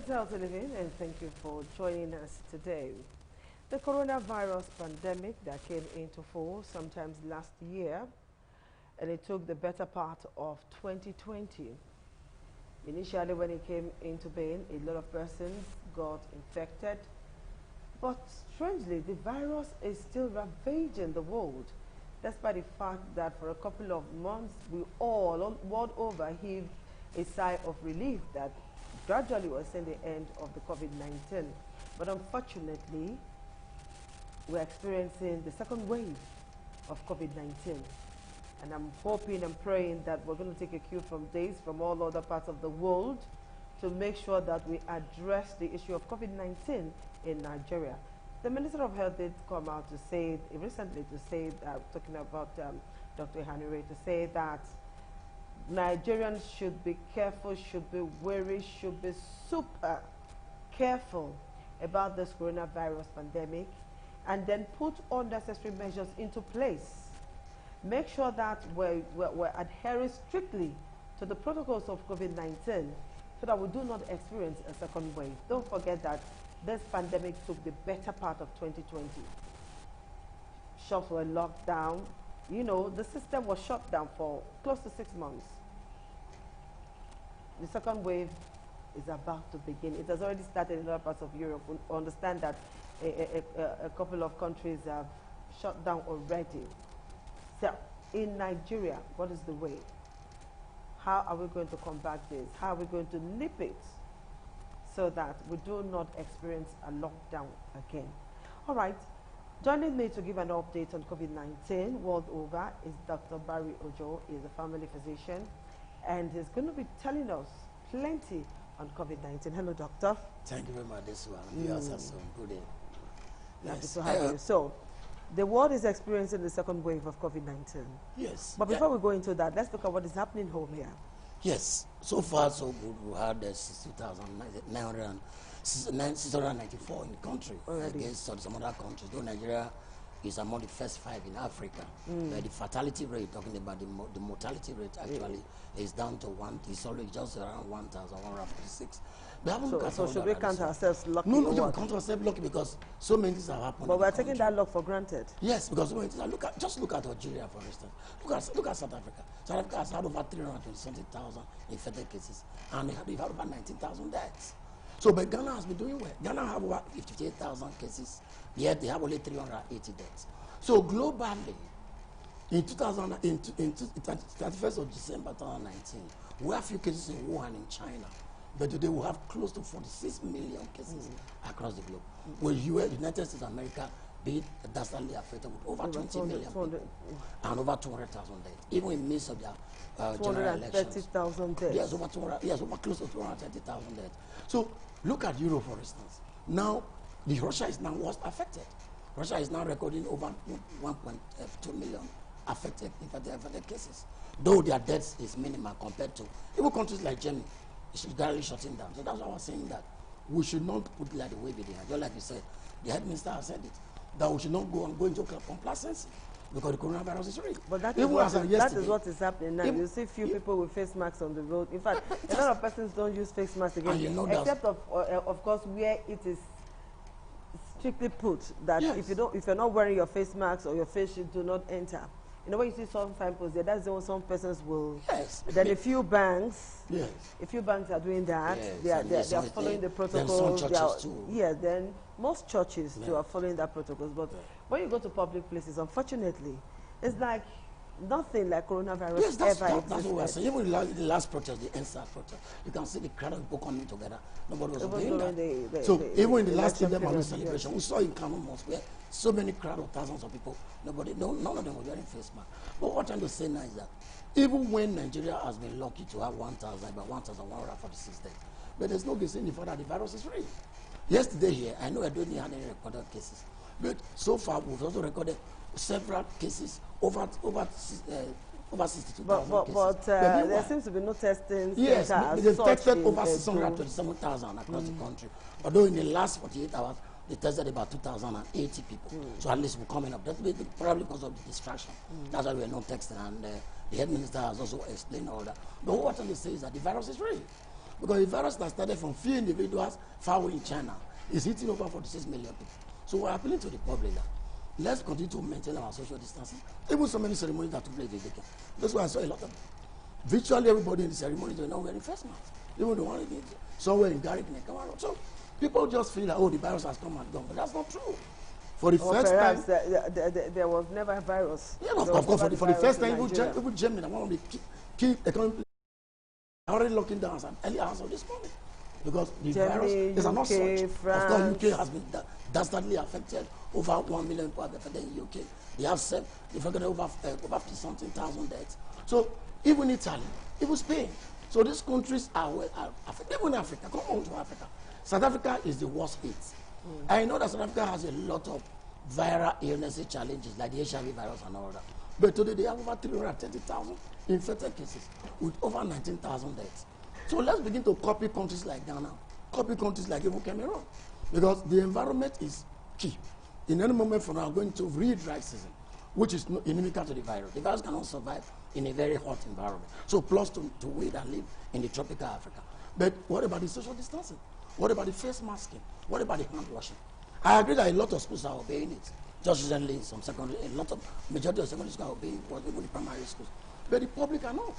It's Health Living, and thank you for joining us today. The coronavirus pandemic that came into force sometimes last year, and it took the better part of 2020. Initially, when it came into being, a lot of persons got infected, but strangely, the virus is still ravaging the world, despite the fact that for a couple of months, we all, world over, heaved a sigh of relief that gradually we're seeing the end of the COVID-19. But unfortunately, we're experiencing the second wave of COVID-19. And I'm hoping and praying that we're going to take a cue from this, from all other parts of the world, to make sure that we address the issue of COVID-19 in Nigeria. The Minister of Health did come out to say, recently to say, talking about Dr. Hanure, to say that Nigerians should be careful, should be wary, should be super careful about this coronavirus pandemic, and then put all necessary measures into place. Make sure that we're adhering strictly to the protocols of COVID-19 so that we do not experience a second wave. Don't forget that this pandemic took the better part of 2020. Shops were locked down. You know, the system was shut down for close to 6 months. The second wave is about to begin. It has already started in other parts of Europe. We understand that a couple of countries have shut down already. So, in Nigeria, what is the way? How are we going to combat this? How are we going to nip it so that we do not experience a lockdown again? All right. Joining me to give an update on COVID-19 world over is Dr. Barry Ojo. He is a family physician, and he's going to be telling us plenty on COVID-19. Hello, doctor. Thank you very much. This one. Yes, that's so good. Happy to have you. So, the world is experiencing the second wave of COVID-19. Yes. But before we go into that, let's look at what is happening home here. Yes. So far, so good. We had 694 in the country against some other countries. Though Nigeria is among the first 5 in Africa. The fatality rate, talking about the mortality rate, actually is down to it's already just around 1,146. So should we count ourselves lucky? No, we count ourselves lucky because so many things have happened. But we're taking that luck for granted. Yes, because so many things. Just look at Algeria, for instance. Look at South Africa. South Africa has had over 320,000 infected cases, and they've had over 19,000 deaths. So, but Ghana has been doing well. Ghana have over 58,000 cases, yet they have only 380 deaths. So globally, in 31st of December 2019, we have few cases in Wuhan in China. But today we have close to 46 million cases across the globe. Where United States of America be dastardly affected with over 20 million people and over 200,000 deaths. Even in midst of their general elections. 230,000 deaths. Yes, over close to 230,000 deaths. So look at Europe, for instance. Now, Russia is now worst affected. Russia is now recording over 1.2 million affected cases. Though their deaths is minimal compared to even countries like Germany. It's gradually shutting down. So that's why I was saying that we should not put it like the way we did. Just like you said, the head minister has said it, that we should not go into complacency because the coronavirus is real. But that is what is happening now. You see few people with face masks on the road. In fact, a lot of persons don't use face masks again, except of course where it is strictly put that if you're not wearing your face mask or your face shield, do not enter. You know, when you see some signposts there, that's the one some persons will. Yes. Then a few banks. Yes. A few banks are doing that. Yes. They are following the protocols. Some churches too. Yeah. Then most churches too are following that protocols. But when you go to public places, unfortunately, it's like nothing like coronavirus ever existed. That's what we're saying. Even the last protest, the NSAS protest, you can see the crowd of people coming together. Nobody was doing that. Even in the last Children's celebration, we saw in Kano Mosque where so many crowd of thousands of people, none of them were wearing face masks. But what I'm trying to say now is that even when Nigeria has been lucky to have 1,146 deaths, but there's no saying that the virus is real. Yesterday here, I know I don't have any recorded cases, but so far we've also recorded several cases over 62,000 cases. But there seems to be no testing. Yes, they've tested over 627,000 across the country. Although in the last 48 hours, they tested about 2,080 people. So at least we're coming up. That's probably because of the distraction. That's why we're not texting. And the head minister has also explained all that. But what I'm trying to say is that the virus is real. Because the virus that started from few individuals far away in China is hitting over 46 million people. So we're appealing to the public that let's continue to maintain our social distancing. Even so many ceremonies that took place this weekend. That's why I saw a lot of them. Virtually everybody in the ceremonies were not wearing face masks. Even the one in somewhere in Garrick and Cameroon. So people just feel that, oh, the virus has come and gone. But that's not true. For the first time, there was never a virus. Yeah, of course. For the first time, even Germany, one of the key economic, already locking down as an early hours of this morning. Because the virus is not such. Of course, UK has been dastardly affected. Over 1 million people have affected in UK. They have said they've got over 50-something thousand deaths. So even Italy, even Spain. So these countries are affected. Even Africa, come on to Africa. South Africa is the worst hit. I know that South Africa has a lot of viral illnesses challenges like the HIV virus and all that. But today they have over 330,000 infected cases with over 19,000 deaths. So let's begin to copy countries like Ghana, copy countries like even Cameroon, because the environment is key. In any moment from now, we're going to read dry season, which is inimical to the virus. The virus cannot survive in a very hot environment. So plus to wait and live in the tropical Africa. But what about the social distancing? What about the face masking? What about the hand washing? I agree that a lot of schools are obeying it. Just recently, some secondary, majority of secondary schools are obeying it, even the primary schools. But the public are not.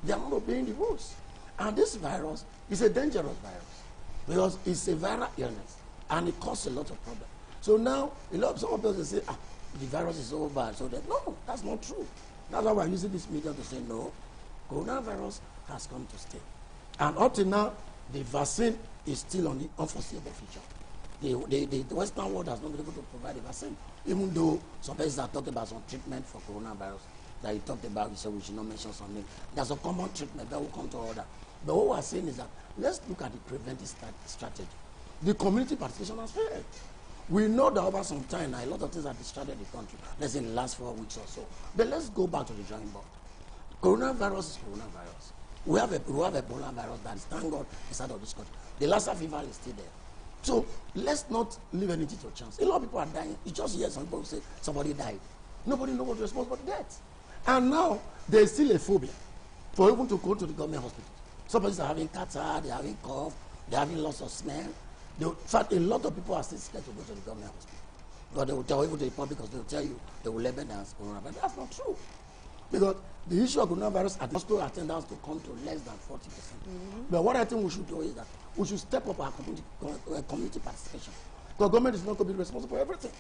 They are not obeying the rules. And this virus is a dangerous virus because it's a viral illness and it causes a lot of problems. So now, some people say, the virus is so bad. So no, that's not true. That's why we're using this media to say, no, coronavirus has come to stay. And up to now, the vaccine is still on the unforeseeable future. The Western world has not been able to provide a vaccine, even though some persons have talked about some treatment for coronavirus that he talked about. He said we should not mention something. There's a common treatment that will come to order. But what we're saying is that let's look at the preventive strategy. The community participation has failed. We know that over some time now, a lot of things have distracted the country, let's say in the last 4 weeks or so. But let's go back to the drawing board. Coronavirus is coronavirus. We have Ebola virus that is, thank God, inside of this country. The Lassa fever is still there. So let's not leave anything to chance. A lot of people are dying. You just hear some people say somebody died. Nobody knows what to respond but death. And now there is still a phobia for even to go to the government hospital. Some people are having catarrh, they're having cough, they're having loss of smell. In fact, a lot of people are still scared to go to the government hospital. But they will tell even to the public because they will tell you they will label them as coronavirus. That's not true. Because the issue of coronavirus at hospital attendance to come to less than 40%. But what I think we should do is that we should step up our community participation. Because government is not going to be responsible for everything.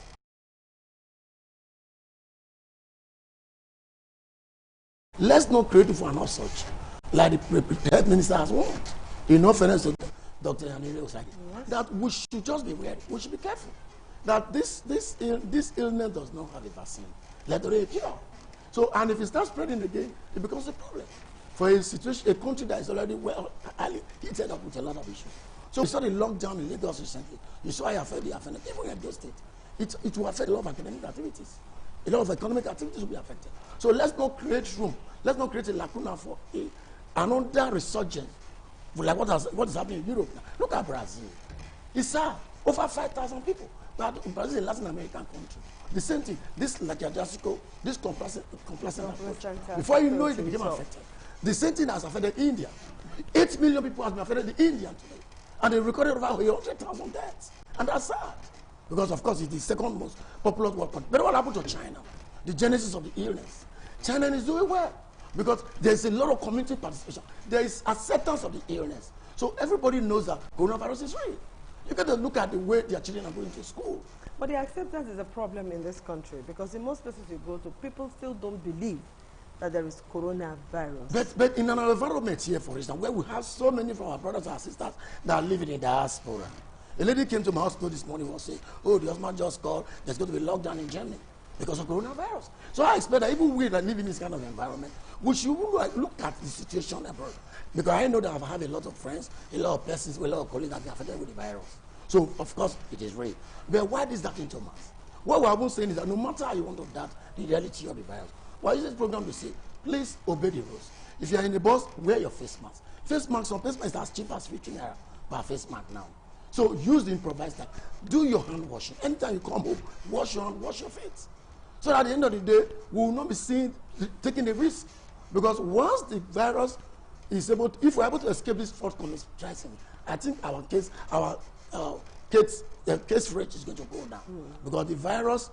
Let's not create for an upsurge like the health minister has warned. In all fairness to Dr. Yanile was like, that we should just be wary. We should be careful. That this illness does not have a vaccine, let alone a cure. So, and if it starts spreading again, it becomes a problem for a situation, a country that is already highly heated up with a lot of issues. So, we saw the lockdown in Lagos recently. You saw how it affected even in those states. It will affect a lot of academic activities. A lot of economic activities will be affected. So, let's not create room. Let's not create a lacuna for another resurgence, like what is happening in Europe now. Look at Brazil. It's over 5,000 people. But Brazil is a Latin American country. The same thing. This lackadaisical, this complacent approach. Before you know it, became affected. The same thing has affected India. 8 million people have been affected in India today. And they recorded over 100,000 deaths. And that's sad. Because, of course, it's the second most populous world country. But what happened to China? The genesis of the illness. China is doing well. Because there's a lot of community participation. There is acceptance of the illness. So everybody knows that coronavirus is real. You got to look at the way their children are going to school. But the acceptance is a problem in this country because in most places you go to, people still don't believe that there is coronavirus. But in an environment here, for instance, where we have so many from our brothers and sisters that are living in diaspora. A lady came to my hospital this morning and was saying, oh, the husband just called, there's going to be lockdown in Germany because of coronavirus. So I expect that even we that live in this kind of environment, we should look at the situation abroad. Because I know that I have a lot of friends, a lot of persons, a lot of colleagues that are affected with the virus. So, of course, it is real. But why is that into mass? What we're saying is that no matter how you want to doubt the reality of the virus, why is this program to say, please obey the rules. If you're in the bus, wear your face mask. Face mask, some face masks are as cheap as 15 naira per face mask now. So use the improvised time. Do your hand washing. Anytime you come home, wash your hand, wash your face. So at the end of the day, we will not be seen taking the risk. Because once the virus is able to, if we're able to escape this forthcoming pricing, I think our case rate is going to go down. Because the virus,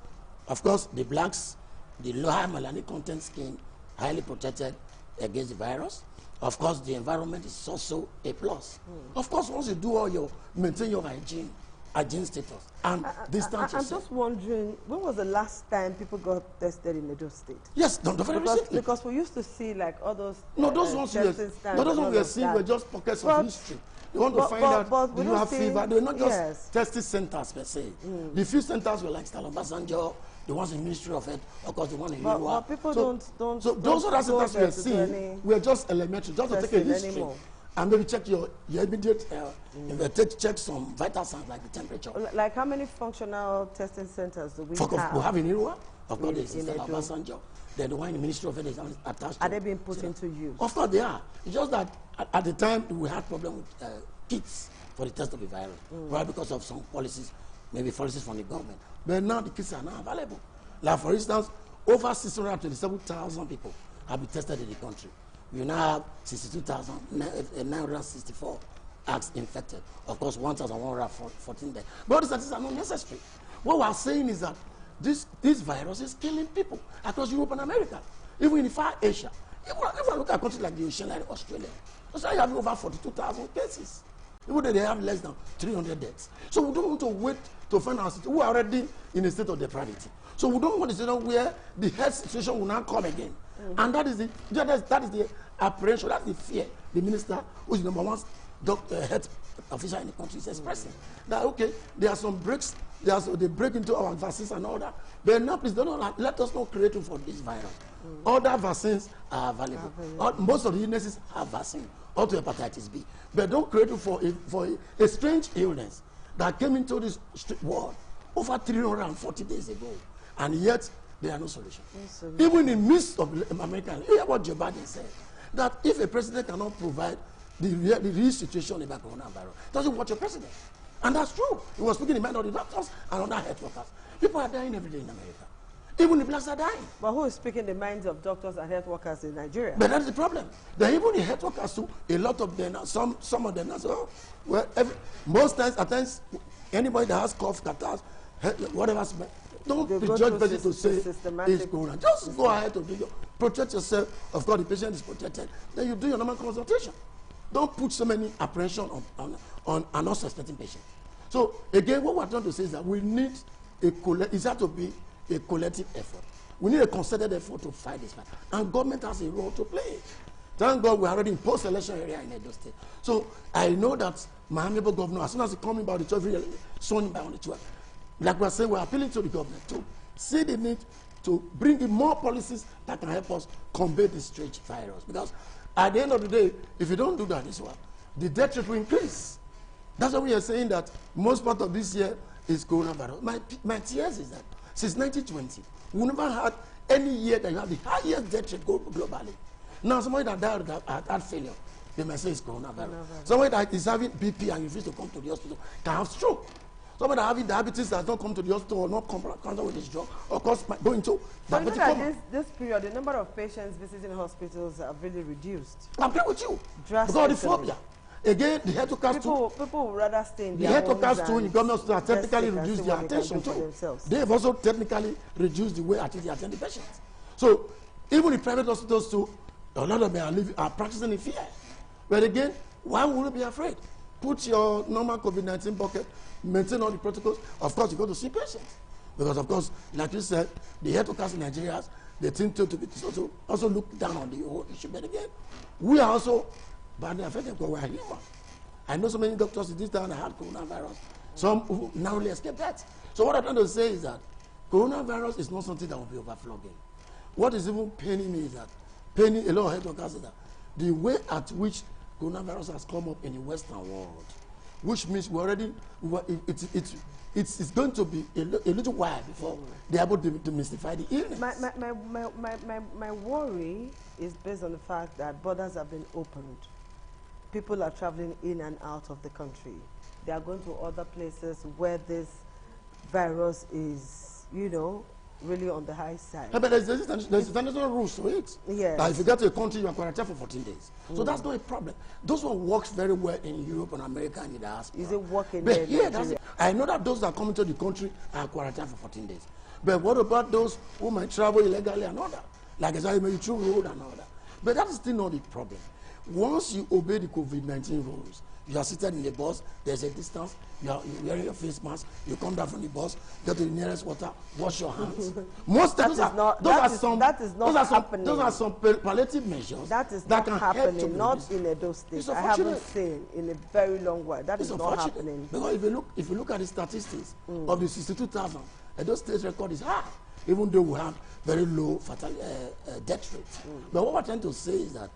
of course, the blacks, the low high melanin content skin, highly protected against the virus. Of course, the environment is also a plus. Of course, once you do all your, maintain your hygiene status and distance yourself. I'm just wondering, when was the last time people got tested in Edo State? Yes, very recently. Because we used to see like all those those ones we are seeing were just pockets of history. You want to find out, do you have fever? They were not just testing centers per se. The few centers were like Stalin Basanjo, the ones in Ministry of Health, of course the one in Iriwa. But people don't. So those other centers we are seeing were just elementary, just to take a history. Anymore. And maybe check your immediate, check some vital signs like the temperature. Like how many functional testing centers do we have? We have in Iriwa, of course, there's Stalin Basanjo. They're the one in the Ministry of Health is attached to. Are they being put into use? Of course they are. It's just that at the time we had problem with kits for the test of the virus, right? Because of some policies, maybe policies from the government. But now the kits are now available. Like for instance, over 627,000 people have been tested in the country. We now have 62,964 acts infected. Of course, 1,114 dead. But the statistics are not necessary. What we are saying is that this virus is killing people across Europe and America, even in Far Asia. If I look at countries like the ocean, like Australia, Australia have over 42,000 cases. Even though they have less than 300 deaths. So we don't want to wait to find our situation. We are already in a state of depravity. So we don't want a situation where the health situation will not come again. And that is the apprehension, that's the fear the minister, who is the number one health officer in the country, is expressing. That, okay, there are some breaks, they break into our vaccines and all that. But now, please don't let us not create for this virus. Other vaccines are available. Most of the illnesses have vaccine, or to hepatitis B. But don't create for a strange illness that came into this world over 340 days ago. And yet, there are no solutions. Even in the midst of American, hear what Joe Biden said, that if a president cannot provide the real situation about coronavirus, doesn't watch a president. And that's true. He was speaking in mind of the doctors and other health workers. People are dying every day in America. Even the blacks are dying. But who is speaking the minds of doctors and health workers in Nigeria? But that's the problem. Then even the health workers too, a lot of them, some of them, well, most times, at times, anybody that has cough, catarrh, whatever, don't prejudge person to say it's corona. Just go ahead to do your, protect yourself. Of course, the patient is protected. Then you do your normal consultation. Don't put so many apprehension on an unsuspecting patient. So again, what we're trying to say is that we need it has to be a collective effort. We need a concerted effort to fight this fight. And government has a role to play. Thank God we're already in post-election area in Edo State. So I know that my amiable governor, as soon as he comes about the 12th, soon by on the 12th, like we're saying, we're appealing to the government to see the need to bring in more policies that can help us combat this strange virus. Because at the end of the day, if you don't do that this one, the death rate will increase. That's why we are saying that most part of this year is coronavirus. My tears is that since 1920, we never had any year that you have the highest death rate globally. Now, somebody that died of heart failure, they may say it's coronavirus. Somebody that is having BP and refuses to come to the hospital can have stroke. Somebody that having diabetes that don't come to the hospital or not come contact with this drug, of course, going to diabetic coma. This period, the number of patients visiting hospitals have really reduced. I agree with you. Because of the phobia. Again, the health workers too. People would rather stay in the health workers too in government have technically reduced their attention too. They have also technically reduced the way at which they attend the patients. So even the private hospitals too, a lot of them are practicing in fear. But again, why would you be afraid? Put your normal COVID-19 bucket, maintain all the protocols. Of course, you go to see patients. Because, of course, like you said, the health workers in Nigeria, they tend to be also look down on the whole issue. But again, we are also badly affected because we are human. I know so many doctors in this town that had coronavirus. Some who narrowly escaped that. So what I'm trying to say is that coronavirus is not something that will be overflowing. What is even paining me is that, paining a lot of health workers is that the way at which coronavirus has come up in the Western world, which means we already, it's going to be a little while before they're able to demystify the illness. My worry is based on the fact that borders have been opened. People are traveling in and out of the country. They are going to other places where this virus is, really on the high side. But there's international rules to it. Yes. Like if you get to a country, you are quarantined for 14 days. So that's not a problem. Those one works very well in Europe and America and in the diaspora. Is it working but there? Yeah, that's it. I know that those that come into the country are quarantined for 14 days. But what about those who might travel illegally and all that? Like I said, maybe through road and all that. But that is still not the problem. Once you obey the COVID-19 rules, you are seated in the bus, there's a distance, you're wearing your face mask, you come down from the bus, go to the nearest water, wash your hands. Most times, that is not happening. Those are some palliative measures. That is not happening, not in Edo State. I haven't seen in a very long while. That is not happening. Because if you look at the statistics of the 62,000, Edo State's record is high, even though we have very low death rates. But what we're trying to say is that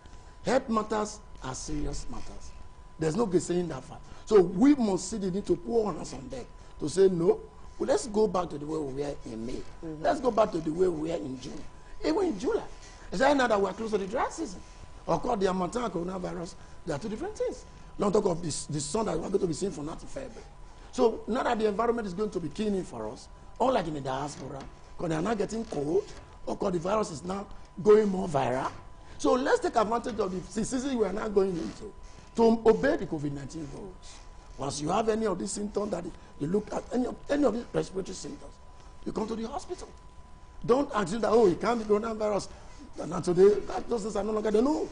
health matters are serious matters. There's no saying that far. So we must see the need to put our hands on deck to say, no, well, let's go back to the way we were in May. Let's go back to the way we were in June. Even in July. It's now that we're close to the dry season. Of course, the Amatan coronavirus, there are two different things. Don't talk of the sun that we're going to be seeing from now to February. So now that the environment is going to be keen in for us, unlike in the diaspora, because they are now getting cold, or because the virus is now going more viral. So let's take advantage of the season we are now going into to obey the COVID-19 rules. Once you have any of these symptoms that you look at, any of these respiratory symptoms, you come to the hospital. Don't assume that, oh, it can't be coronavirus. And today, those things are no longer the norm.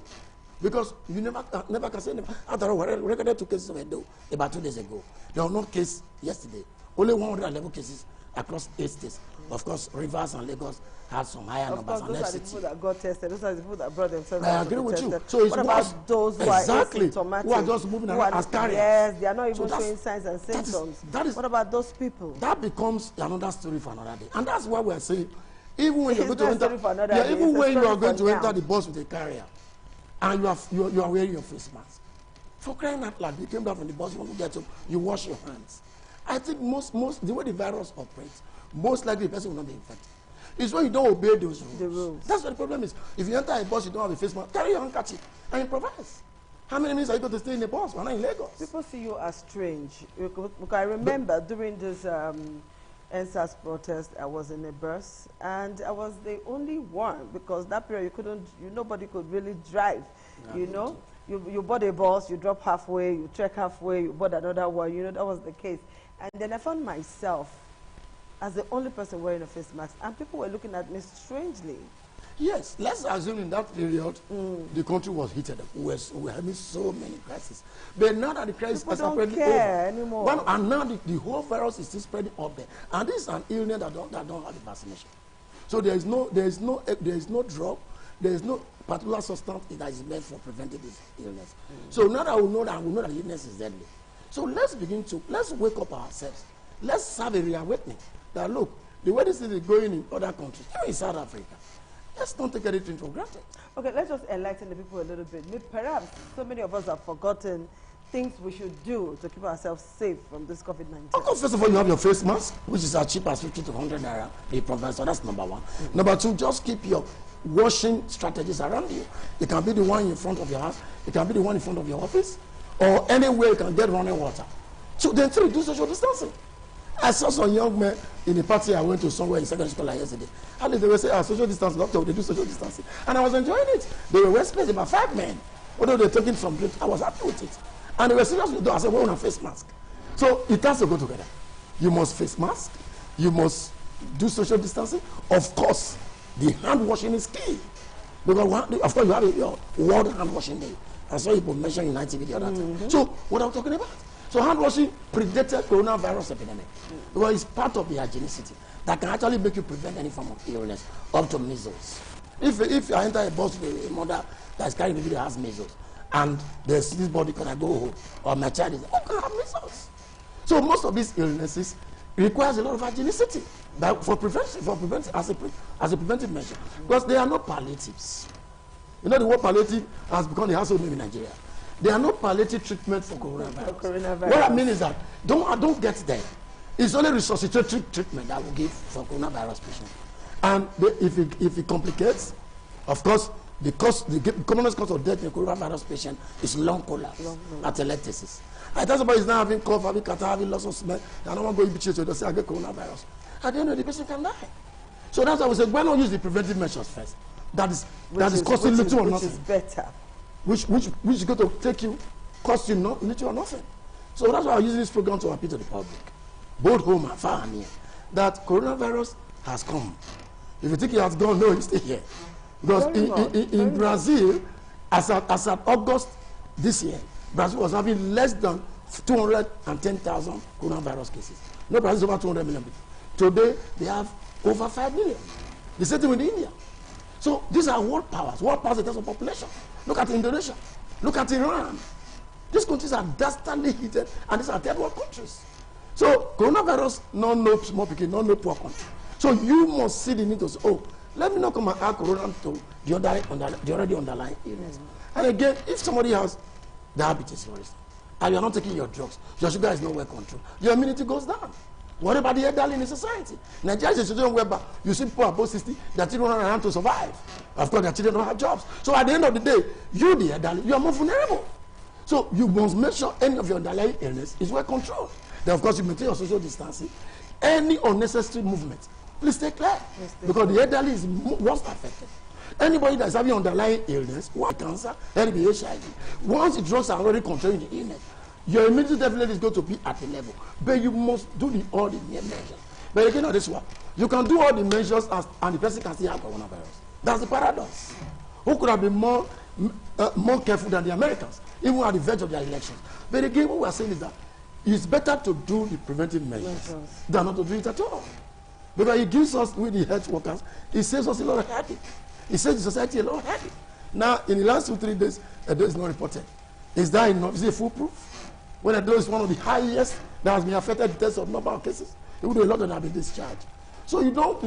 Because you never can say never. After all, we recorded 2 cases of Edo about 2 days ago. There were no case yesterday. Only 111 cases across 8 states. Of course, Rivers and Lagos had some higher numbers. Of course, those are the people that got tested. Those are the people that brought themselves. I agree with you. So it's what about those who are asymptomatic? Who are just moving around as carriers? Yes, they are not even showing signs and symptoms. What about those people? That becomes another story for another day. And that's why we're saying, even when you're going to enter, the bus with a carrier, and you are wearing your face mask, for crying out loud, you came down from the bus, you want to get up, you wash your hands. I think most the way the virus operates, most likely the person will not be infected. It's when you don't obey those rules. The rules. That's what the problem is. If you enter a bus, you don't have a face mask, carry your handkerchief and improvise. How many minutes are you going to stay in the bus? We're not in Lagos. People see you as strange. Because I remember during this NSAS protest, I was in a bus, and I was the only one, because that period nobody could really drive. You board a bus, you drop halfway, you trek halfway, you board another one. That was the case. And then I found myself as the only person wearing a face mask, and people were looking at me strangely. Yes, let's assume in that period, the country was heated up. We were having so many crises. But now that the crisis is spreading over, anymore. And now the whole virus is still spreading up there. And this is an illness that don't have the vaccination. So there is no drug, there is no particular substance that is meant for preventing this illness. So now that we know that the illness is deadly. So let's wake up ourselves. Let's have a reawakening that, look, the way this is going in other countries, even in South Africa, let's not take anything for granted. Okay, let's just enlighten the people a little bit. Perhaps so many of us have forgotten things we should do to keep ourselves safe from this COVID-19. Okay, first of all, you have your face mask, which is as cheap as 50 to 100 naira a province. So that's number one. Number two, just keep your washing strategies around you. It can be the one in front of your house. It can be the one in front of your office, or anywhere you can get running water. So then three, do social distancing. I saw some young men in a party I went to somewhere in secondary school like yesterday. And they were saying, social distancing, doctor, they do social distancing. And I was enjoying it. They were well spaced, about 5 men. Although they were taking some drinks, I was happy with it. And they were serious with it. I said, we're on a face mask. So it has to go together. You must face mask. You must do social distancing. Of course, the hand washing is key. Because, of course, you have your World Hand Washing Day. I saw people mention in ITV the other time. So what are we talking about? So hand washing predated coronavirus epidemic because it's part of the hygienicity that can actually make you prevent any form of illness up to measles. If I enter a bus with a mother that's carrying a baby that has measles and there's this body, can I go home? Or my child is, oh, can I have measles? So most of these illnesses requires a lot of hygienicity for prevention as a preventive measure because there are no palliatives. You know the word palliative has become the household name in Nigeria. There are no palliative treatment for coronavirus. What I mean is that don't get there. It's only resuscitatory treatment that will give for coronavirus patients. And if it complicates, of course, the commonest cause of death in a coronavirus patient is lung collapse, atelectasis. I tell somebody is now having cough, having catarrh, having loss of smell, and I don't want to go in between so they say I get coronavirus. At the end of the day, the patient can die. So that's why we say, why not use the preventive measures first? That is costing little or nothing. Which is better. Which is going to cost you little or nothing. So that's why I'm using this program to appeal to the public, both home and far and near, that coronavirus has come. If you think it has gone, no, it's still here. Because in Brazil, as at August this year, Brazil was having less than 210,000 coronavirus cases. No, Brazil is over 200 million people. Today, they have over 5 million. The same thing with India. So these are world powers in terms of population. Look at Indonesia. Look at Iran. These countries are dastardly heated, and these are third world countries. So coronavirus, no small picking, no poor country. So you must see the need to say, oh, let me not come and add corona to the already underlying illness. And again, if somebody has diabetes, for instance, and you're not taking your drugs, your sugar is not well controlled, your immunity goes down. What about the elderly in society? Nigeria is a situation whereby you see people above 60, their children run around to survive. Of course, their children don't have jobs. So at the end of the day, you, the elderly, you are more vulnerable. So you must make sure any of your underlying illness is well controlled. Then, of course, you maintain your social distancing. Any unnecessary movement, please stay clear. Because the elderly is most affected. Anybody that's having underlying illness, cancer, LB, HIV, once the drugs are already controlling the illness, your immunity definitely is going to be at the level. But you must do all the measures. But again, on this one, you can do all the measures and the person can still have coronavirus. That's the paradox. Who could have been more careful than the Americans, even at the verge of their elections? But again, what we are saying is that it's better to do the preventive measures than not to do it at all. Because it gives us, with the health workers, it saves us a lot of headache. It saves the society a lot of headache. Now, in the last 2-3 days, a dose is not reported. Is that enough? Is it foolproof? When a dose is one of the highest that has been affected in terms of number of cases, it would do a lot of them have been discharged. So you don't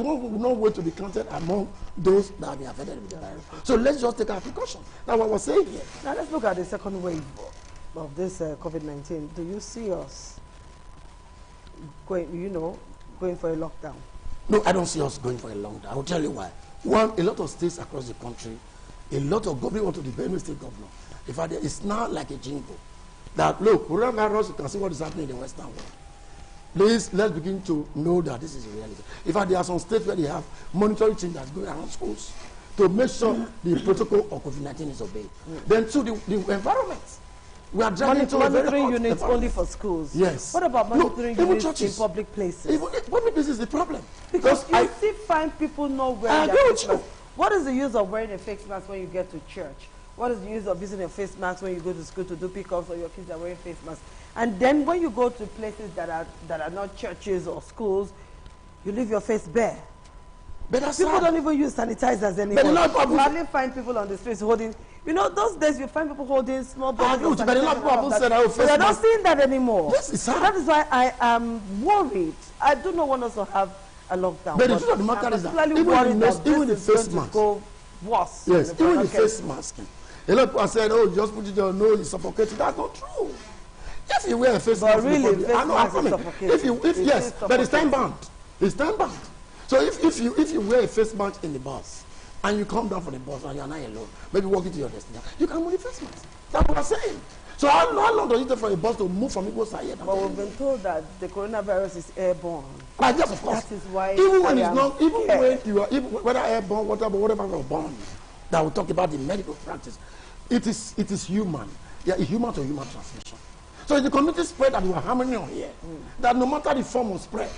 wait to be counted among those that have been affected with the virus. So let's just take our precaution. That's what we're saying here. Now let's look at the second wave of this COVID-19. Do you see us going for a lockdown? No, I don't see us going for a lockdown. I will tell you why. One, a lot of states across the country, a lot of government want to the Benue state governor. In fact, it's now like a jingle. That look, coronavirus, you can see what is happening in the Western world. Please, let's begin to know that this is a reality. In fact, there are some states where they have monitoring teams that's going around schools to make sure the protocol of COVID-19 is obeyed. Then, to the environment. We are driving to monitoring units only for schools. Yes. What about monitoring units in public places? Public places is the problem. Because you still find people not wearing their face mask. What is the use of wearing a face mask when you get to church? What is the use of using a face mask when you go to school to do pickups or your kids are wearing face masks? And then when you go to places that are not churches or schools, you leave your face bare. But that's people don't even use sanitizers anymore. But you hardly find people on the streets holding, those days you find people holding small bottles of sanitizer. But they're not seeing that anymore. Yes, it's sad. So that is why I am worried. I do not want us to have a lockdown. But the truth of the matter is that even the face mask go worse. Yes, even the face mask. A lot of people said, oh, just put it on your nose, it's suffocating. That's not true. If you wear a face mask, really, yes, but it's time bound. It's time bound. So if you wear a face mask in the bus and you come down from the bus and you're not alone, maybe walking to your destination, you can move the face mask. That's what I'm saying. So how long does it take for a bus to move from Igbo side? But we've been told that the coronavirus is airborne. Yes, of course. That is why even when it's not, when you are, whether airborne, whatever you're born, that will talk about the medical practice. It is human. Yeah, human to human transmission. So it's the community spread that we are hammering on here. That no matter the form of spread,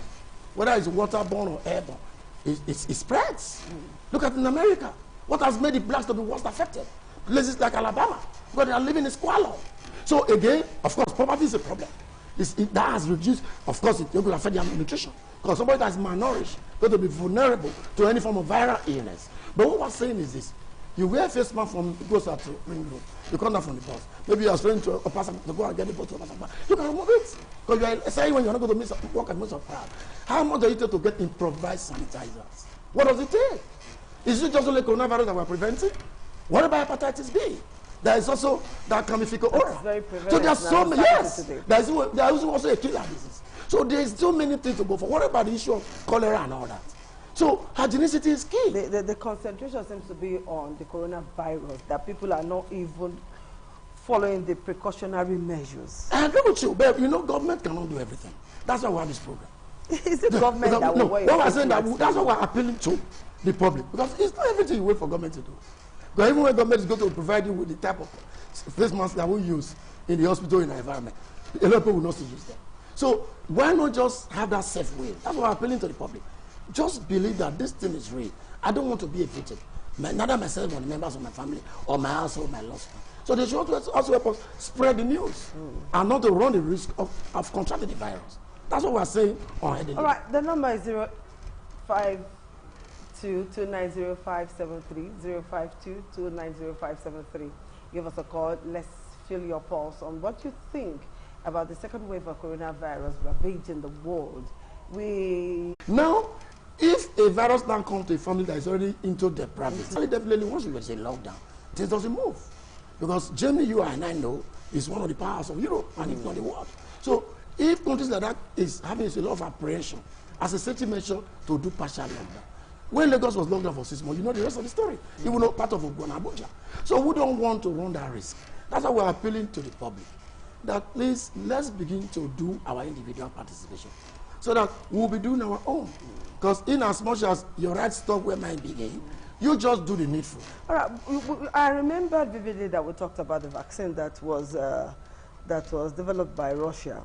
whether it's waterborne or airborne, it spreads. Look at in America. What has made the blacks to be worst affected? Places like Alabama, where they are living in squalor. So again, of course, poverty is a problem. That has reduced, of course, it will affect their nutrition. Because somebody that is malnourished going to be vulnerable to any form of viral illness. But what we're saying is this. You wear a face mask from closer to Ring Road. You come down from the bus. Maybe you are trying to go and get the bus to Pasapa. You can remove it. Because you are saying when you're not going to walk at most of crowd. How much does it take to get improvised sanitizers? What does it take? Is it just only coronavirus that we're preventing? What about hepatitis B? There is also that chemical aura. So there are so many. Yes, there is also a killer disease. So there is so many things to go for. What about the issue of cholera and all that? So hygienicity is key. The concentration seems to be on the coronavirus, that people are not even following the precautionary measures. I agree with you, but government cannot do everything. That's why we have this program. It's the government that will what I'm saying that's what we're appealing to the public, because it's not everything you wait for government to do. Because even when government is going to provide you with the type of face masks that we use in the hospital in the environment, a lot of people will not use them. So why not just have that safe way? That's why I'm appealing to the public. Just believe that this thing is real. I don't want to be a victim. Neither myself nor the members of my family or my household, my lost one. So they should also help us spread the news and not to run the risk of contracting the virus. That's what we're saying on Heading. All right, the number is 052-290573, 052-290573. Give us a call. Let's feel your pulse on what you think about the second wave of coronavirus ravaging the world. Now, if a virus now comes to a family that is already into depravity, definitely once you say lockdown, things doesn't move. Because Germany, you and I know, is one of the powers of Europe and if not the world. So if countries like that is having a lot of apprehension as a safety measure to do partial lockdown. When Lagos was locked down for 6 months, you know the rest of the story. Even though part of Ogun and Abuja. So we don't want to run that risk. That's why we're appealing to the public. That please, let's begin to do our individual participation. So that we'll be doing our own. Because in as much as your right stop where mine begin, you just do the needful. All right. I remember vividly that we talked about the vaccine that was developed by Russia.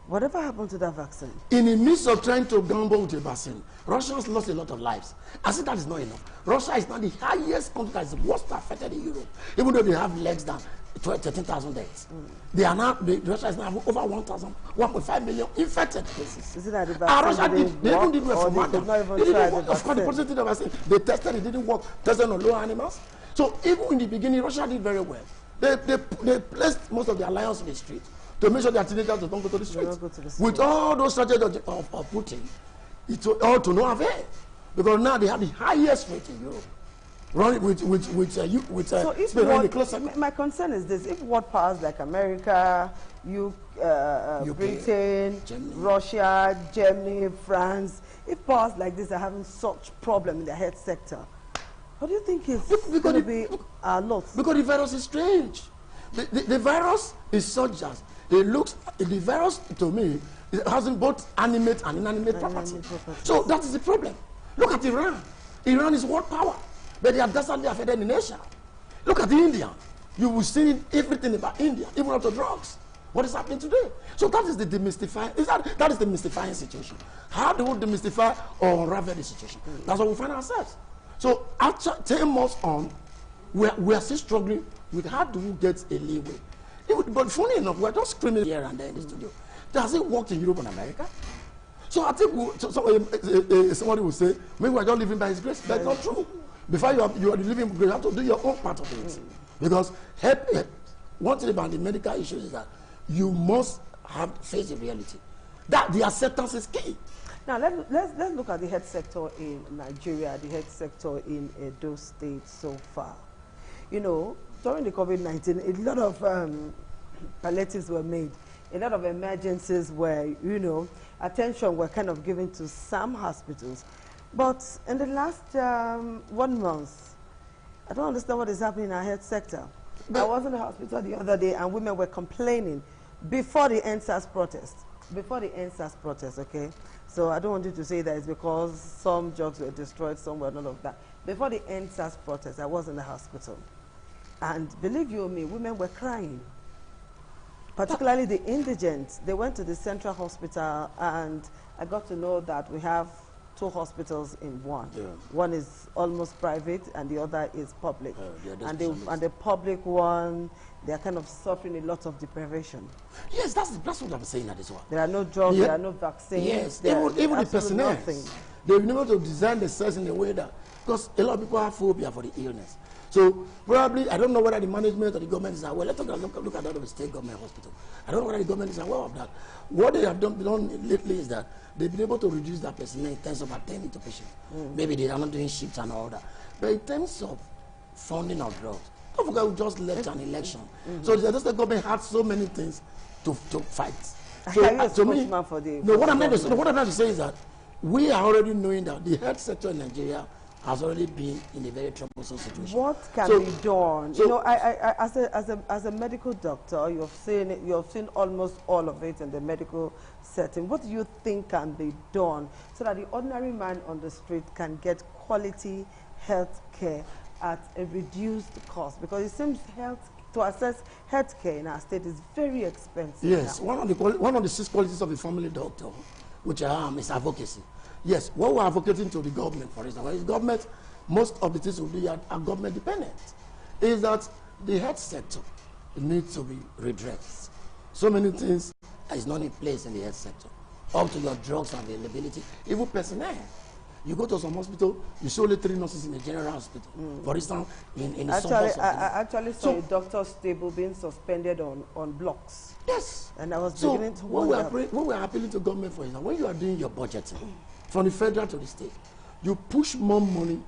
Whatever happened to that vaccine? In the midst of trying to gamble with a vaccine, Russians lost a lot of lives. I think that is not enough. Russia is now the highest country that is worst affected in Europe, even though they have less than 13,000 deaths. They are now, Russia is now over 1.5 million infected cases. Is it that the vaccine they even did well for They didn't work. Of course, the positive vaccine, they tested, it didn't work. Tested on low animals. So even in the beginning, Russia did very well. They placed most of the alliance in the street to make sure that teenagers don't go to the streets. With all those strategies of Putin, it's all to no avail. Because now they have the highest rate in Europe. Running so if my concern is this: if world powers like America, Britain, Germany. Russia, Germany, France, if powers like this are having such problem in the health sector, what do you think is going to be our loss? Because the virus is strange. The virus is such as it looks. The virus, to me, it has both animate and inanimate property. So that is the problem. Look at Iran. Iran is world power. But they are desperately affected in Asia. Look at India. You will see everything about India, even up to drugs. What is happening today? So that is the demystifying. That is the mystifying situation. How do we demystify or unravel the situation? That's what we find ourselves. So after 10 months on, we are still struggling with how do we get a leeway. But funny enough, we're just screaming here and there in the studio. Does it work in Europe and America? So I think somebody will say, maybe we're just living by his grace. That's not true. Before you are living, you have to do your own part of it. Because one thing about the medical issues is that you must face the reality. That the acceptance is key. Now let's look at the health sector in Nigeria, the health sector in Edo State so far. You know, during the COVID-19, a lot of palliatives were made. A lot of emergencies were, attention were kind of given to some hospitals. But in the last 1 month, I don't understand what is happening in our health sector. I was in the hospital the other day and women were complaining before the NSAS protest. Before the NSAS protest, okay? So I don't want you to say that it's because some drugs were destroyed somewhere, none of that. Before the NSAS protest, I was in the hospital. And believe you me, women were crying. Particularly the indigents. They went to the central hospital and I got to know that we have 2 hospitals in one. Yeah. One is almost private and the other is public. And the public one, they are kind of suffering a lot of deprivation. Yes, that's what I'm saying at this one. There are no drugs, there are no vaccines. Yes, even the personnel. They've been able to design the cells in a way that, because a lot of people have phobia for the illness. So probably, I don't know whether the management or the government is aware. Let's look at that of the state government hospital. I don't know whether the government is aware of that. What they have done lately is that they've been able to reduce that personnel in terms of attending to patients. Maybe they are not doing shifts and all that. But in terms of funding of drugs, don't forget we just left an election. So the state government had so many things to fight. So what I'm trying to say is that we are already knowing that the health sector in Nigeria has already been in a very troublesome situation. What can be done? You know, as a medical doctor, you've seen almost all of it in the medical setting. What do you think can be done so that the ordinary man on the street can get quality health care at a reduced cost? Because it seems to access health care in our state is very expensive. Yes, now. one of the 6 qualities of a family doctor, which I am, is advocacy. Yes, what we're advocating to the government, for instance, is government, most of the things will be are government dependent, is that the health sector needs to be redressed. So many things is not in place in the health sector, up to your drugs availability, even personnel. You go to some hospital, you see only 3 nurses in a general hospital. For instance, in the suburbs. I actually saw a doctor's table being suspended on blocks. Yes. And I was beginning to wonder. What we are appealing to government for is that when you are doing your budgeting, from the federal to the state, you push more money,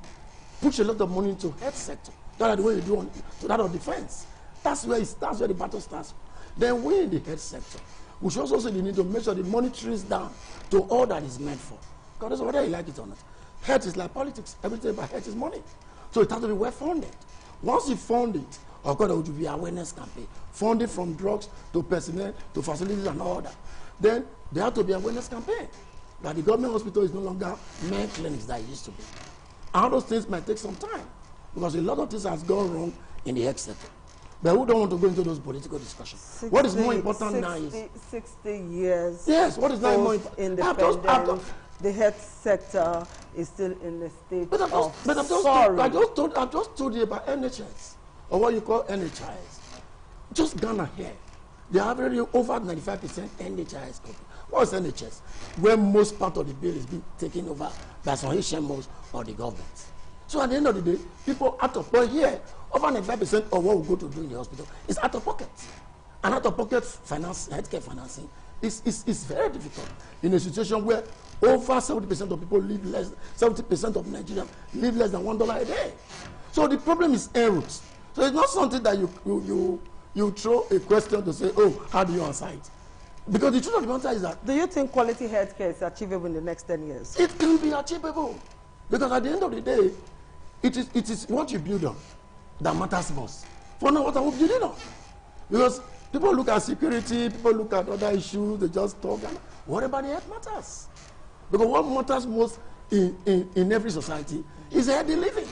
push a lot of money into health sector. That's the way you do to that of defense. That's where the battle starts. Then we in the health sector, we should also say the need to make sure the money traces down to all that is meant for. Because whether you like it or not, health is like politics. Everything about health is money. So it has to be well funded. Once you fund it, of course there will be awareness campaign, funding from drugs to personnel to facilities and all that. Then there has to be awareness campaign that the government hospital is no longer main clinics that it used to be. And those things might take some time because a lot of things has gone wrong in the health sector. But we don't want to go into those political discussions. What is more important now is 60 years. Yes, what is now more important? The health sector is still in the state I've just told you about NHS, or what you call NHIS. Just Ghana here, they have already over 95% NHIS company. What is NHS? Where most part of the bill is being taken over by some HMOs or the government. So at the end of the day, people out of pocket here, over 95% of what we go to do in the hospital is out of pocket. And out of pocket finance, healthcare financing is very difficult in a situation where over 70% of people live less, 70% of Nigerians live less than $1 a day. So the problem is en route. So it's not something that you throw a question to say, oh, how do you answer it? Because the truth of the matter is that... Do you think quality healthcare is achievable in the next 10 years? It can be achievable. Because at the end of the day, it is what you build on that matters most. For now, what are we building on? Because people look at security, people look at other issues, they just talk. And what about the health matters? Because what matters most in every society is healthy living.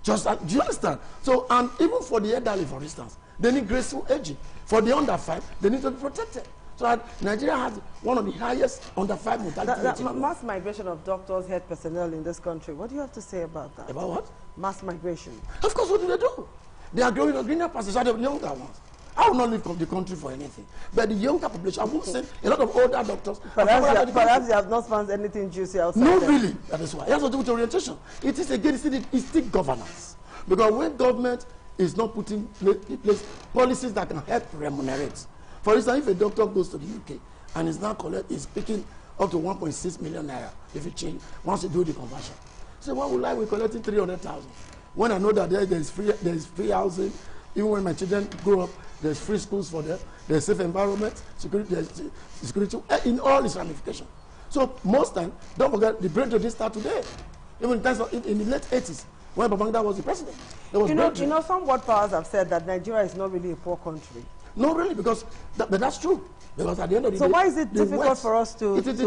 Do you understand? So, and even for the elderly, for instance, they need graceful aging. For the under 5, they need to be protected. So Nigeria has one of the highest under 5 mortality rates. Mass migration of doctors, health personnel in this country. What do you have to say about that? About what? Mass migration. Of course, what do they do? They are growing a greener passes, are the younger ones. I will not leave the country for anything. But the younger population, I won't say a lot of older doctors. Perhaps you have not found anything juicy outside. No, really. That is why. It has to do with orientation. It is again, it's still governance. Because when government is not putting in place policies that can help remunerate. For instance, if a doctor goes to the UK and is now is picking up to 1.6 million naira if you change, once you do the conversion. So why would I be collecting 300,000? When I know that there is free housing, even when my children grow up, there's free schools for them, there's safe environment, security in all its ramifications. So most time, don't forget, the brain drain start today. Even in the late 80s, when Babangida was the president. You know, some world powers have said that Nigeria is not really a poor country. No, really, because but that's true. Because at the end of the day, so why is it difficult for us to get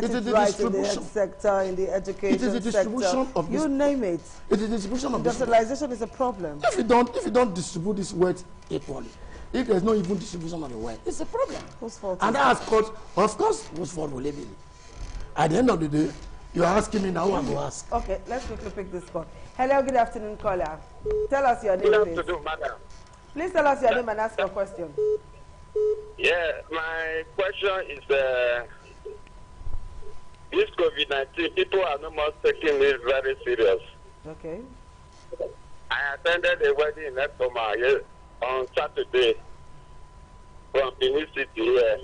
it right in the health sector, in the education sector? You name it. It is distribution of industrialization is a problem. If you don't distribute this wealth equally, if there's no even distribution of the wealth, it's a problem. Whose fault? And that has caused, of course, whose fault will it be? At the end of the day, you're asking me now who I'm going to ask. Okay, let's quickly pick this call. Hello, good afternoon, caller. Tell us your name, Good afternoon, madam. Please tell us your name and ask your question. Yeah, my question is this COVID-19, people are no more taking it very serious. Okay. I attended a wedding in Ekoma on Saturday from Benin City here.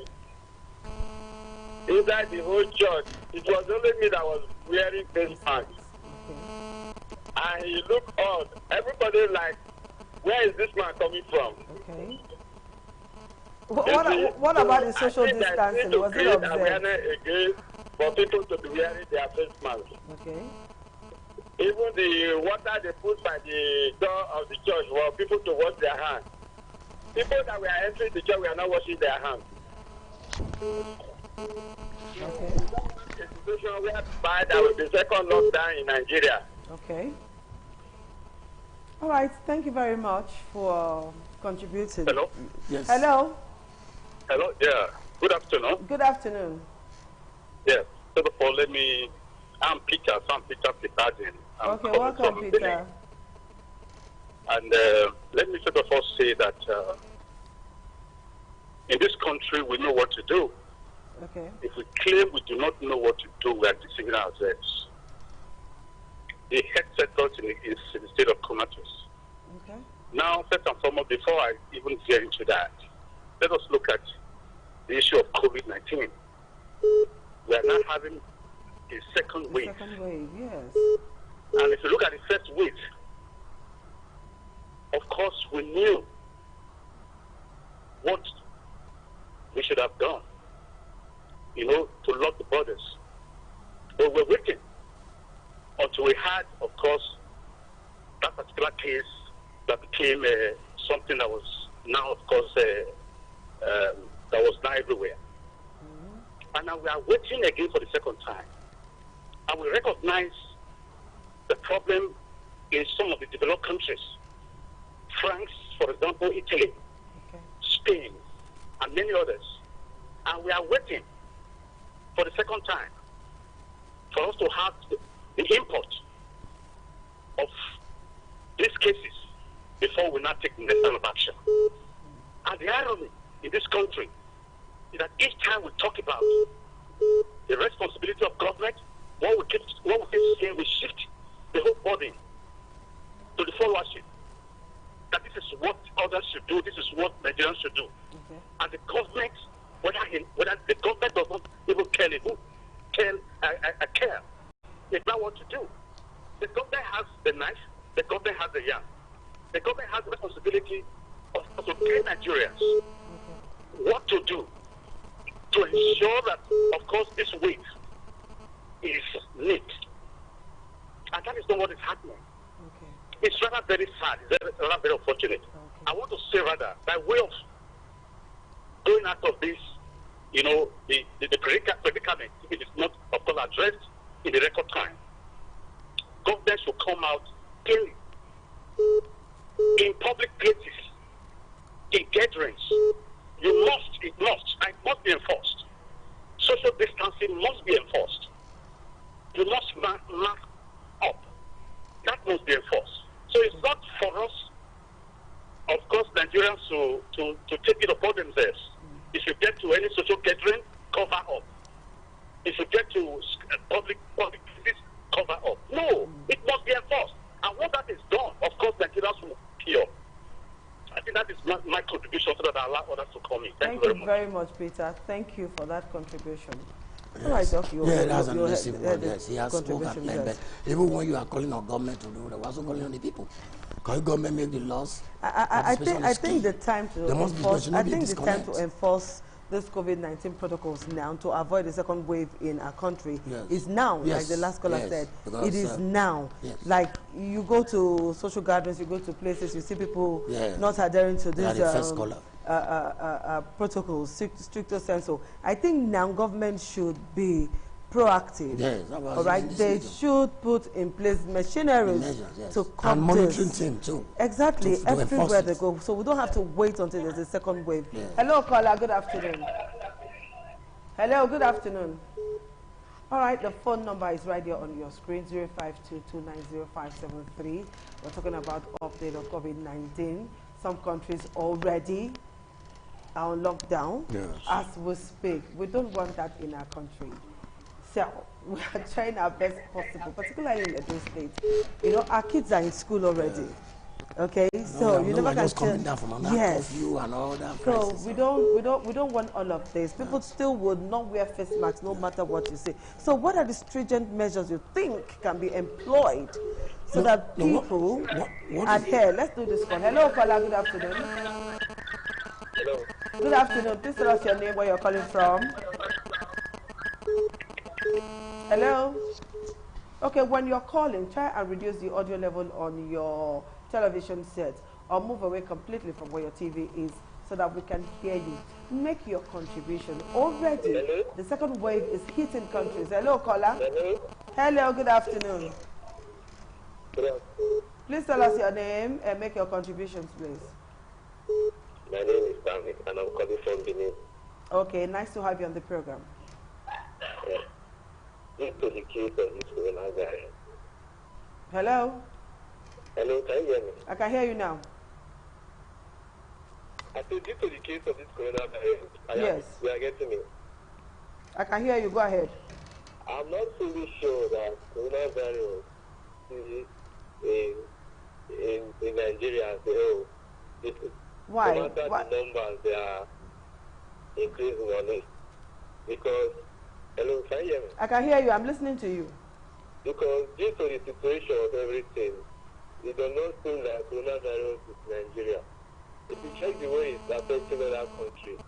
Inside the whole church, it was only me that was wearing face mask. Okay. And he looked odd. Everybody like, where is this man coming from? Okay. What about the social distancing? Was it observed? Awareness again for people to be wearing their face masks. Okay. Even the water they put by the door of the church for people to wash their hands. People that were entering the church were not washing their hands. Okay. A situation whereby there will be second lockdown in Nigeria. Okay. All right. Thank you very much for contributing. Hello? Yes. Hello. Hello? Yeah. Good afternoon. Good afternoon. Yes. First of all, I'm Peter. So I'm Peter Pitadin. Okay, welcome, Peter. And let me first of all say that in this country, we know what to do. Okay. If we claim we do not know what to do, we are deceiving ourselves. The health sector is in the state of comatose. Okay. Now, first and foremost, before I even get into that, let us look at the issue of COVID-19. We are now having a second wave. Second wave, yes. And if you look at the first wave, of course, we knew what we should have done, to lock the borders. But we're waiting until we had, of course, that particular case that became something that was now, of course, that was now everywhere. Mm-hmm. And now we are waiting again for the second time. And we recognize the problem in some of the developed countries. France, for example, Italy, okay, Spain, and many others. And we are waiting for the second time for us to have the import of these cases before we not take the next line of action. And the irony in this country is that each time we talk about the responsibility of government, what we keep saying, we shift the whole body to the followership. That this is what others should do, this is what Nigerians should do. okay. And the government, whether the government does not even care about what to do. The government has the knife, the government has the yam. The government has the responsibility of to tell Nigerians what to do to ensure that, of course, this wave is neat. And that is not what is happening. Okay. It's rather very sad. It's rather very unfortunate. Okay. I want to say rather, by way of going out of this, the predicament, if it is not, of course, addressed in the record time, government should come out clearly in public places, in gatherings. It must be enforced. Social distancing must be enforced. You must mark up. That must be enforced. So it's not for us, of course, Nigerians to take it upon themselves. If you get to any social gathering, cover up. If you get to public places, cover up. No, it must be enforced. And when that is done, of course, Nigerians will cure. I think that is my contribution so that I allow others to come in. Thank you very much, Peter. Thank you for that contribution. Yes. All right, Doc, that's an amazing one. Yes, he has spoken contribution, at length. But even when you are calling on government to do, they were also calling on the people. Because government make the laws. I think the time to enforce. I think the time to enforce this COVID-19 protocols now to avoid the second wave in our country is now. Yes. Like the last caller said, because, it is now. Yes. Like you go to social gatherings, you go to places, you see people not adhering to this protocols, stricter sense. So I think now government should be proactive. Yes, all right, they should put in place machineries to cut and monitoring team too. Exactly, to everywhere they go. So we don't have to wait until there's a second wave. Yeah. Hello, caller. Good afternoon. Hello, good afternoon. All right, the phone number is right there on your screen, 0522905573. We're talking about update of COVID-19. Some countries already are on lockdown as we speak. We don't want that in our country. So we are trying our best possible, particularly in Edo State. Our kids are in school already. Okay, so you never can tell. Yes. And all that so we don't want all of this. People still would not wear face masks no matter what you say. So what are the stringent measures you think can be employed so that people adhere? Let's do this one. Hello, caller. Good afternoon. Hello. Good afternoon. Please tell us your name, where you're calling from. Hello? Okay, when you're calling, try and reduce the audio level on your television set or move away completely from where your TV is so that we can hear you. Make your contribution. Already, Hello? the second wave is hitting countries. Hello, caller. Hello? Hello, good afternoon. Good afternoon. Please tell us your name and make your contributions, please. My name is Stanley, and I'm calling from Benin. Okay, nice to have you on the program. Due to the case of this coronavirus. Hello? Hello, can you hear me? I can hear you now. I said, due to the case of this coronavirus, Yes. We are getting it. I can hear you. Go ahead. I'm not fully sure that coronavirus is in Nigeria as a whole. Why? No matter Why? the numbers, they are increasing on it. Because, hello, can you hear me? I can hear you. I'm listening to you. Because due to the situation of everything, it does not seem like coronavirus is Nigeria. If you check the way it's affecting other countries,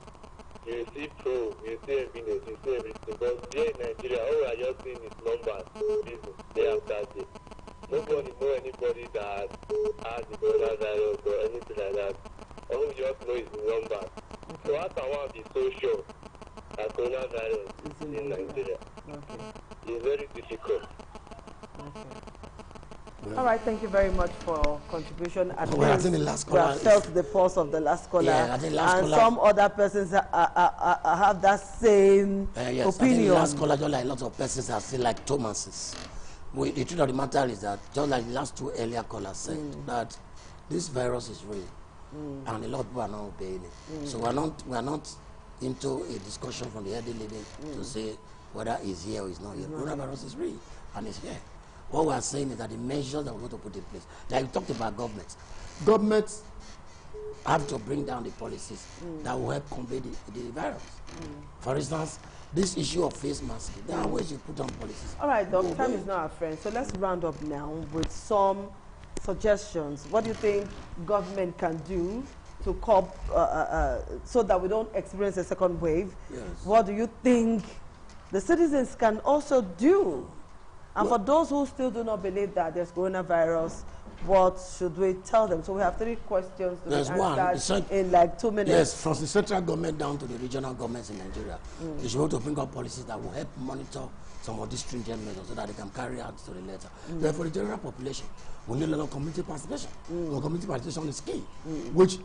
you see proof, you see evidence, you see everything. But here in Nigeria, all we are just seeing is numbers, business, day after day. Nobody knows anybody that has the coronavirus or anything like that. All we just know is the numbers. Okay. So how can one be so sure that coronavirus It's is in Nigeria? Okay. It's very difficult. Okay. Well, All right, thank you very much for contribution. I think the last we caller have felt the pulse of the last caller, Yeah, I think last and caller- some other persons have that same yes, I think opinion. the last caller, just like lots of persons are still like Thomases. The truth of the matter is that, just like the last two earlier callers said, that this virus is real, and a lot of people are not obeying it. So we're not into a discussion from the heady lady to say whether it's here or it's not here. Coronavirus is real, and it's here. What we are saying is that the measures that we're going to put in place, like we talked about governments have to bring down the policies that will help combat the virus. For instance, this issue of face masks, there are ways you put on policies. All right, Doc, time is not our friend, so let's round up now with some suggestions. What do you think government can do to cope so that we don't experience a second wave? Yes. What do you think the citizens can also do? And for those who still do not believe that there's coronavirus, what should we tell them? So we have 3 questions to be answered in like 2 minutes. Yes, from the central government down to the regional governments in Nigeria. They should want to bring up policies that will help monitor some of these stringent measures so that they can carry out to the letter. Therefore, the general population, we need a lot of community participation. Well, community participation is key, which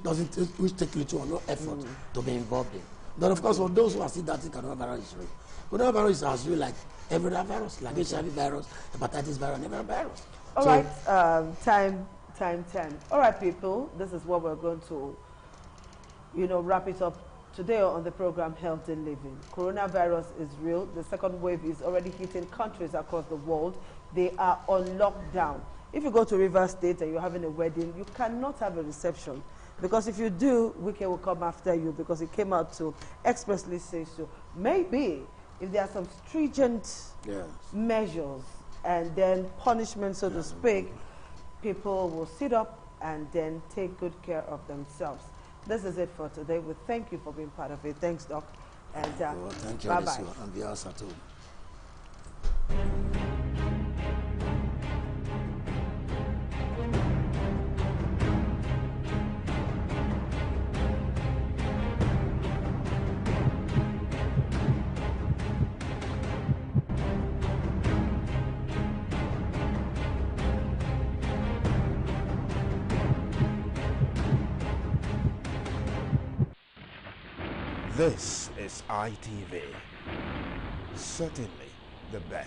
take little or no effort to be involved in. Then, of course, for those who are still doubting coronavirus is real, coronavirus is as real like every other virus, like HIV virus, hepatitis virus, and every other virus. All right, time. All right, people, this is what we're going to, wrap it up today on the program Healthy Living. Coronavirus is real. The second wave is already hitting countries across the world. They are on lockdown. If you go to Rivers State and you're having a wedding, you cannot have a reception. Because if you do, Wike will come after you because it came out to expressly say so. Maybe if there are some stringent measures and then punishment, so to speak, people will sit up and then take good care of themselves. This is it for today. We thank you for being part of it. Thanks, Doc. And thank you, bye-bye. And the answer too. This is ITV, certainly the best.